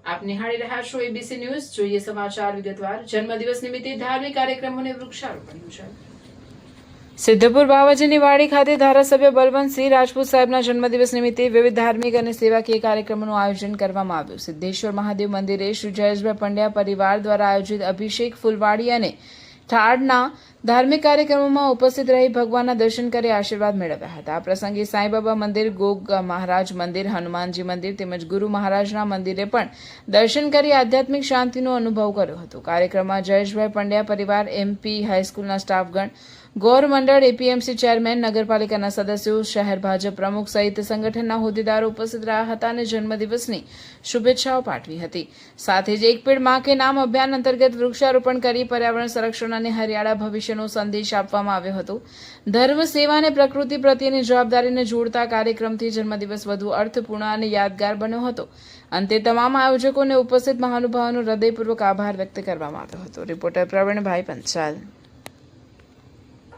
આપ નિહાળી રહ્યા છો એબીસી ન્યૂઝ. જોઈએ સમાચાર વિગતવાર. જન્મદિવસ નિમિત્તે ધાર્મિક કાર્યક્રમોને વૃક્ષારોપણ યોજાયું. સિદ્ધપુર બાવાજીની વાડી ખાતે ધારાસભ્ય બલવંતસિંહ રાજપૂત સાહેબના જન્મદિવસ નિમિત્તે વિવિધ ધાર્મિક અને સેવાકીય કાર્યક્રમોનું આયોજન કરવામાં આવ્યું. સિદ્ધેશ્વર મહાદેવ મંદિરે શ્રી જયેશભાઈ પંડ્યા પરિવાર દ્વારા આયોજિત અભિષેક ફૂલવાડી અને ઠાડના ધાર્મિક કાર્યક્રમોમાં ઉપસ્થિત રહી ભગવાનના દર્શન કરી આશીર્વાદ મેળવ્યા હતા. આ પ્રસંગે સાંઈબાબા મંદિર, ગોગ મહારાજ મંદિર, હનુમાનજી મંદિર તેમજ ગુરુ મહારાજના મંદિરે પણ દર્શન કરી આધ્યાત્મિક શાંતિનો અનુભવ કર્યો હતો. કાર્યક્રમમાં જયેશભાઈ પંડ્યા પરિવાર, એમપી હાઈસ્કૂલના સ્ટાફગણ, ગૌર મંડળ, એપીએમસી ચેરમેન, નગરપાલિકાના સદસ્યો, શહેર ભાજપ પ્રમુખ સહિત સંગઠનના હોદ્દેદારો ઉપસ્થિત રહ્યા હતા અને જન્મદિવસની શુભેચ્છાઓ પાઠવી હતી. સાથે જ એક પેડ માં કે નામ અભિયાન અંતર્ગત વૃક્ષારોપણ કરી પર્યાવરણ સંરક્ષણ અને હરિયાળા ભવિષ્યનો સંદેશ આપવામાં આવ્યો હતો. ધર્મ, સેવા અને પ્રકૃતિ પ્રત્યેની જવાબદારીને જોડતા કાર્યક્રમથી જન્મદિવસ વધુ અર્થપૂર્ણ અને યાદગાર બન્યો હતો. અંતે તમામ આયોજકોને ઉપસ્થિત મહાનુભાવોનો હૃદયપૂર્વક આભાર વ્યક્ત કરવામાં આવ્યો હતો. રિપોર્ટર પ્રવીણભાઈ પંચાલ.